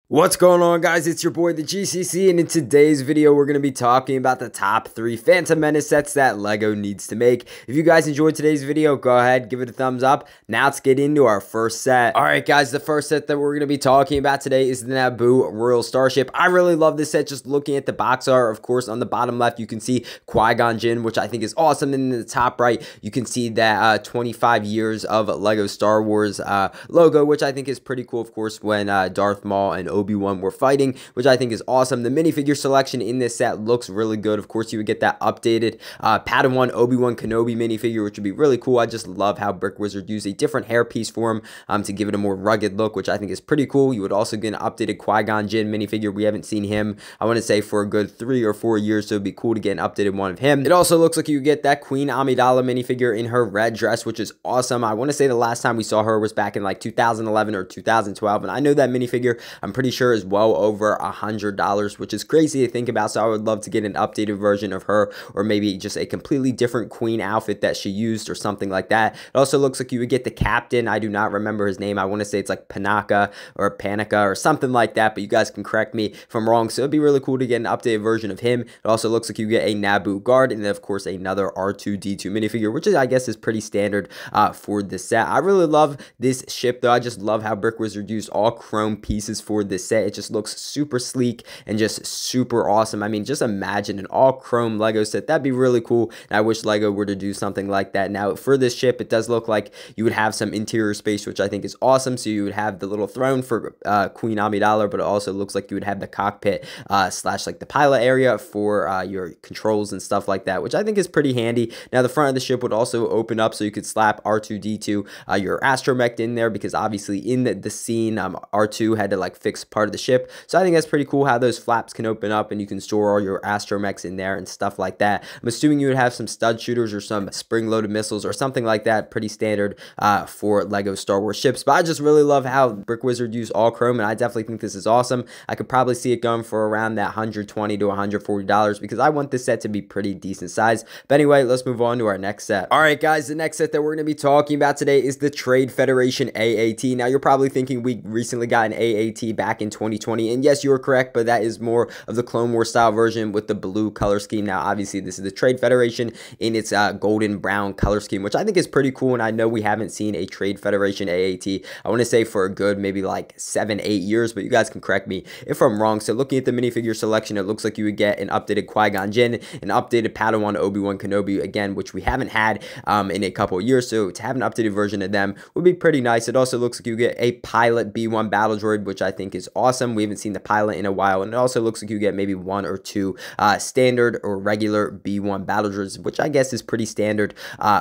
What's going on, guys? It's your boy the GCC, and in today's video we're going to be talking about the top 3 Phantom Menace sets that LEGO needs to make. If you guys enjoyed today's video, go ahead, give it a thumbs up. Now let's get into our first set. Alright guys, the first set that we're going to be talking about today is the Naboo Royal Starship. I really love this set. Just looking at the box art, of course, on the bottom left you can see Qui-Gon Jinn, which I think is awesome. And in the top right you can see that 25 years of LEGO Star Wars logo, which I think is pretty cool, of course, when Darth Maul and Obi-Wan were fighting, which I think is awesome. The minifigure selection in this set looks really good. Of course, you would get that updated Padawan Obi-Wan Kenobi minifigure, which would be really cool. I just love how Brick Wizard used a different hairpiece for him to give it a more rugged look, which I think is pretty cool. You would also get an updated Qui-Gon Jinn minifigure. We haven't seen him, I want to say, for a good 3 or 4 years, so it'd be cool to get an updated one of him. It also looks like you get that Queen Amidala minifigure in her red dress, which is awesome. I want to say the last time we saw her was back in like 2011 or 2012, and I know that minifigure, I'm pretty sure, is well over $100, which is crazy to think about. So I would love to get an updated version of her, or maybe just a completely different queen outfit that she used or something like that. It also looks like you would get the captain. I do not remember his name. I want to say it's like Panica or something like that, but you guys can correct me if I'm wrong. So it'd be really cool to get an updated version of him. It also looks like you get a Naboo guard, and then of course another R2-D2 minifigure, which is, I guess, is pretty standard for this set. I really love this ship though. I just love how Brick Wizard used all chrome pieces for this set. It just looks super sleek and just super awesome. I mean, just imagine an all chrome LEGO set. That'd be really cool, and I wish LEGO were to do something like that. Now for this ship, it does look like you would have some interior space, which I think is awesome. So you would have the little throne for Queen Amidala, but it also looks like you would have the cockpit slash like the pilot area for your controls and stuff like that, which I think is pretty handy. Now the front of the ship would also open up, so you could slap R2-D2 your astromech in there, because obviously in the scene R2 had to like fix part of the ship. So I think that's pretty cool how those flaps can open up and you can store all your astromechs in there and stuff like that. I'm assuming you would have some stud shooters or some spring-loaded missiles or something like that. Pretty standard for LEGO Star Wars ships. But I just really love how Brick Wizard used all chrome, and I definitely think this is awesome. I could probably see it going for around that $120 to $140, because I want this set to be pretty decent size. But anyway, let's move on to our next set. Alright guys, the next set that we're going to be talking about today is the Trade Federation AAT. Now you're probably thinking we recently got an AAT back in 2020, and yes, you are correct, but that is more of the Clone Wars style version with the blue color scheme. Now obviously this is the Trade Federation in its golden brown color scheme, which I think is pretty cool, and I know we haven't seen a Trade Federation AAT, I want to say, for a good maybe like 7-8 years, but you guys can correct me if I'm wrong. So looking at the minifigure selection, it looks like you would get an updated Qui-Gon Jinn, an updated Padawan Obi-Wan Kenobi, again, which we haven't had in a couple of years, so to have an updated version of them would be pretty nice. It also looks like you get a pilot B1 battle droid, which I think is awesome. We haven't seen the pilot in a while, and it also looks like you get maybe 1 or 2 standard or regular B1 battle droids, which I guess is pretty standard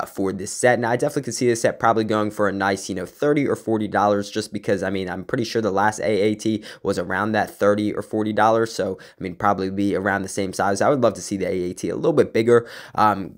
for this set. Now I definitely could see this set probably going for a nice, $30 or $40, just because, I mean, I'm pretty sure the last AAT was around that $30 or $40, so I mean, probably be around the same size. I would love to see the AAT a little bit bigger,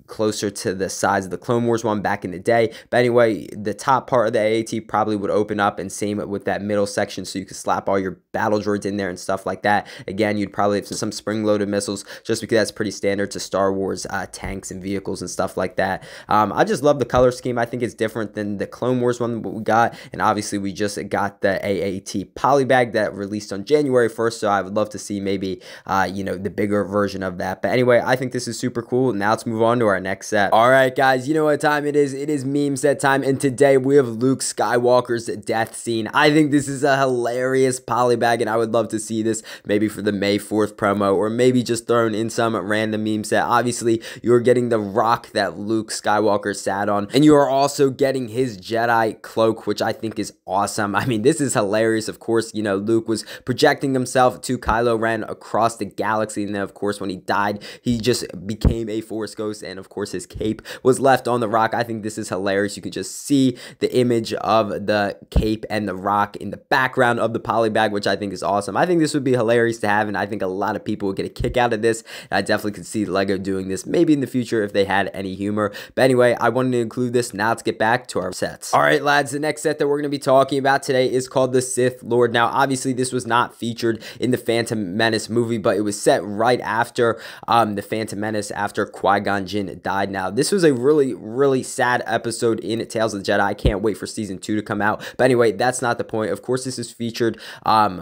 closer to the size of the Clone Wars one back in the day. But anyway, the top part of the AAT probably would open up, and same with that middle section, so you could slap all your battle droids in there and stuff like that. Again, you'd probably have some spring-loaded missiles, just because that's pretty standard to Star Wars tanks and vehicles and stuff like that. I just love the color scheme. I think it's different than the Clone Wars one that we got, and obviously we just got the AAT polybag that released on January 1st, so I would love to see maybe the bigger version of that. But anyway, I think this is super cool. Now let's move on to our next set. Alright guys, you know what time it is. It is meme set time, and today we have Luke Skywalker's death scene. I think this is a hilarious polybag, and I would love to see this maybe for the May 4th promo, or maybe just thrown in some random meme set. Obviously, you're getting the rock that Luke Skywalker sat on, and you are also getting his Jedi cloak, which I think is awesome. I mean, this is hilarious. Of course, Luke was projecting himself to Kylo Ren across the galaxy, and then of course when he died, he just became a Force ghost, and of course his cape was left on the rock. I think this is hilarious. You can just see the image of the cape and the rock in the background of the polybag, which I think is awesome. I think this would be hilarious to have, and I think a lot of people would get a kick out of this. I definitely could see LEGO doing this maybe in the future if they had any humor. But anyway, I wanted to include this. Now let's get back to our sets. Alright lads, the next set that we're going to be talking about today is called the Sith Lord. Now obviously this was not featured in the Phantom Menace movie, but it was set right after the Phantom Menace, after Qui-Gon Jinn died. Now this was a really sad episode in Tales of the Jedi. I can't wait for season 2 to come out. But anyway, that's not the point. Of course, this is featured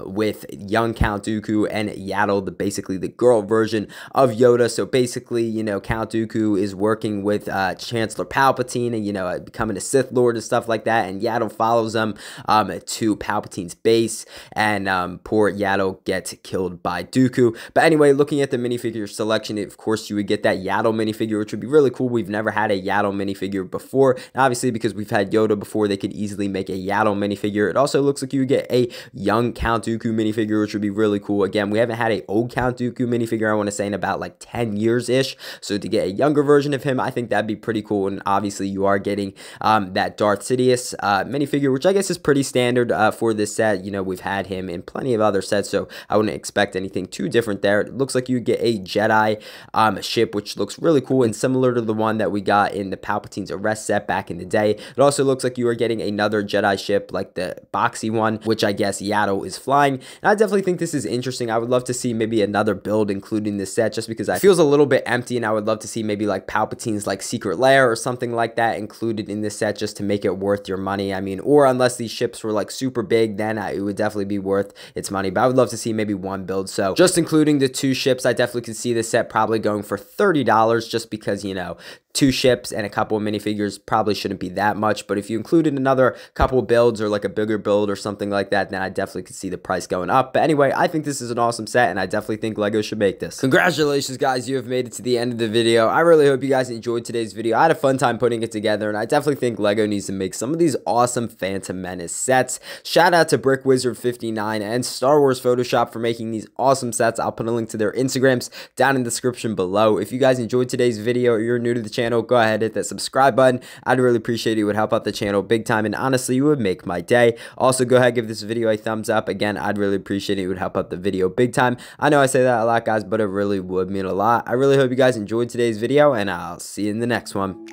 with young Count Dooku and Yaddle, basically the girl version of Yoda. So basically, you know, Count Dooku is working with Chancellor Palpatine and, you know, becoming a Sith Lord and stuff like that, and Yaddle follows him to Palpatine's base, and poor Yaddle gets killed by Dooku. But anyway, looking at the minifigure selection, of course, you would get that Yaddle minifigure, which would be really cool. We've never had a Yaddle minifigure before. And obviously, because we've had Yoda before, they could easily make a Yaddle minifigure. It also looks like you would get a young Count Dooku minifigure, which would be really cool. Again, we haven't had a old Count Dooku minifigure, I want to say, in about like 10 years-ish. So to get a younger version of him, I think that'd be pretty cool. And obviously, you are getting that Darth Sidious minifigure, which I guess is pretty standard for this set. You know, we've had him in plenty of other sets, so I wouldn't expect anything too different there. It looks like you get a Jedi ship, which looks really cool and similar to the one that we got in the Palpatine's Arrest set back in the day. It also looks like you are getting another Jedi ship, like the boxy one, which I guess Yaddle is flying. And I definitely think this is interesting. I would love to see maybe another build including this set, just because it feels a little bit empty, and I would love to see maybe like Palpatine's like secret lair or something like that included in this set, just to make it worth your money. I mean, or unless these ships were like super big, then it would definitely be worth its money. But I would love to see maybe one build. So just including the two ships, I definitely could see this set probably going for $30, just because, you know, two ships and a couple of minifigures probably shouldn't be that much. But if you included another couple of builds or like a bigger build or something like that, then I definitely could see the price going up. But anyway, I think this is an awesome set, and I definitely think LEGO should make this. Congratulations, guys. You have made it to the end of the video. I really hope you guys enjoyed today's video. I had a fun time putting it together, and I definitely think LEGO needs to make some of these awesome Phantom Menace sets. Shout out to Brick Wizard 59 and Star Wars Photoshop for making these awesome sets. I'll put a link to their Instagrams down in the description below. If you guys enjoyed today's video or you're new to the channel, go ahead, hit that subscribe button. I'd really appreciate it. It would help out the channel big time, and honestly, it would make my day. Also, go ahead, give this video a thumbs up. Again, I'd really appreciate it. It would help out the video big time. I know I say that a lot, guys, but it really would mean a lot. I really hope you guys enjoyed today's video, and I'll see you in the next one.